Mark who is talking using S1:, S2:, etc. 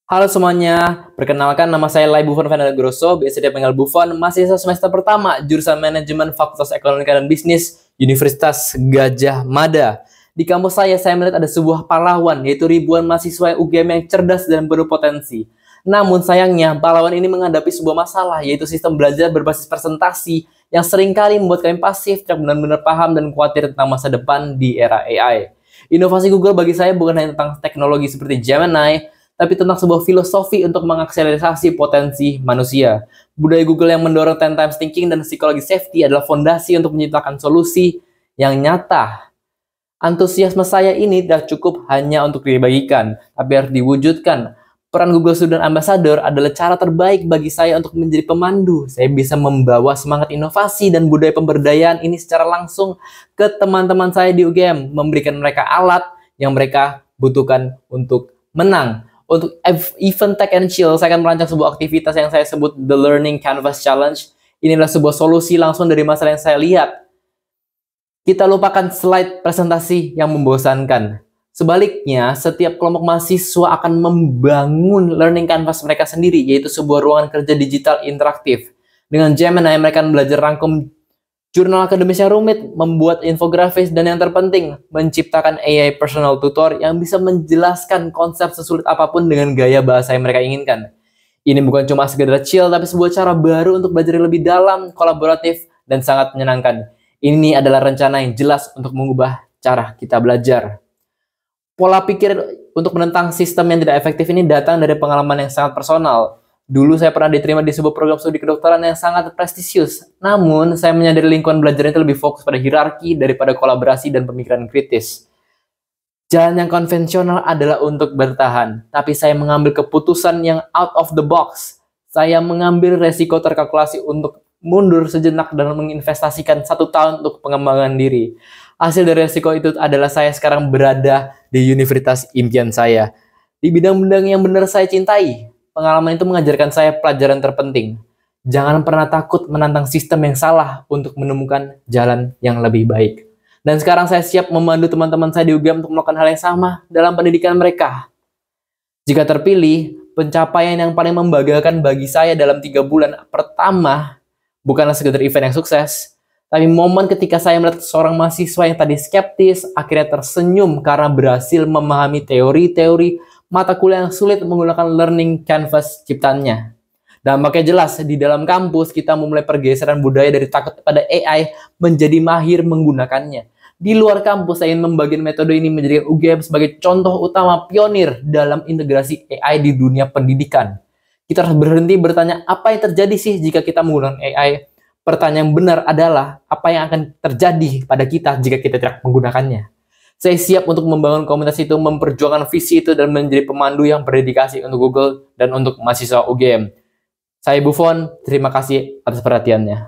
S1: Halo semuanya, perkenalkan nama saya Lai Buffon Fernando Grosso, biasa dipanggil Buffon, mahasiswa semester pertama, jurusan Manajemen Fakultas Ekonomi dan Bisnis, Universitas Gadjah Mada. Di kampus saya melihat ada sebuah pahlawan, yaitu ribuan mahasiswa UGM yang cerdas dan berpotensi. Namun sayangnya, pahlawan ini menghadapi sebuah masalah, yaitu sistem belajar berbasis presentasi, yang seringkali membuat kalian pasif, tidak benar-benar paham dan khawatir tentang masa depan di era AI. Inovasi Google bagi saya bukan hanya tentang teknologi seperti Gemini, tapi tentang sebuah filosofi untuk mengakselerasi potensi manusia. Budaya Google yang mendorong 10 times thinking dan psikologi safety adalah fondasi untuk menciptakan solusi yang nyata. Antusiasme saya ini tidak cukup hanya untuk dibagikan, tapi harus diwujudkan. Peran Google Student Ambassador adalah cara terbaik bagi saya untuk menjadi pemandu. Saya bisa membawa semangat inovasi dan budaya pemberdayaan ini secara langsung ke teman-teman saya di UGM, memberikan mereka alat yang mereka butuhkan untuk menang. Untuk event Tech and Chill, saya akan merancang sebuah aktivitas yang saya sebut The Learning Canvas Challenge. Inilah sebuah solusi langsung dari masalah yang saya lihat. Kita lupakan slide presentasi yang membosankan. Sebaliknya, setiap kelompok mahasiswa akan membangun learning canvas mereka sendiri, yaitu sebuah ruangan kerja digital interaktif. Dengan Gemini, mereka akan belajar rangkum jurnal akademis yang rumit, membuat infografis, dan yang terpenting, menciptakan AI personal tutor yang bisa menjelaskan konsep sesulit apapun dengan gaya bahasa yang mereka inginkan. Ini bukan cuma sekedar chill, tapi sebuah cara baru untuk belajar lebih dalam, kolaboratif, dan sangat menyenangkan. Ini adalah rencana yang jelas untuk mengubah cara kita belajar. Pola pikir untuk menentang sistem yang tidak efektif ini datang dari pengalaman yang sangat personal. Dulu saya pernah diterima di sebuah program studi kedokteran yang sangat prestisius. Namun, saya menyadari lingkungan belajar itu lebih fokus pada hierarki daripada kolaborasi dan pemikiran kritis. Jalan yang konvensional adalah untuk bertahan, tapi saya mengambil keputusan yang out of the box. Saya mengambil resiko terkalkulasi untuk mundur sejenak dan menginvestasikan 1 tahun untuk pengembangan diri. Hasil dari resiko itu adalah saya sekarang berada di universitas impian saya. Di bidang-bidang yang benar saya cintai. Pengalaman itu mengajarkan saya pelajaran terpenting. Jangan pernah takut menantang sistem yang salah untuk menemukan jalan yang lebih baik. Dan sekarang saya siap memandu teman-teman saya di UGM untuk melakukan hal yang sama dalam pendidikan mereka. Jika terpilih, pencapaian yang paling membanggakan bagi saya dalam 3 bulan pertama bukanlah sekedar event yang sukses, tapi momen ketika saya melihat seorang mahasiswa yang tadi skeptis akhirnya tersenyum karena berhasil memahami teori-teori mata kuliah yang sulit menggunakan learning canvas ciptaannya. Dampaknya jelas, di dalam kampus kita memulai pergeseran budaya dari takut pada AI menjadi mahir menggunakannya. Di luar kampus, saya ingin membagikan metode ini menjadikan UGM sebagai contoh utama pionir dalam integrasi AI di dunia pendidikan. Kita harus berhenti bertanya apa yang terjadi sih jika kita menggunakan AI. Pertanyaan yang benar adalah apa yang akan terjadi pada kita jika kita tidak menggunakannya. Saya siap untuk membangun komunitas itu, memperjuangkan visi itu, dan menjadi pemandu yang berdedikasi untuk Google dan untuk mahasiswa UGM. Saya Buffon, terima kasih atas perhatiannya.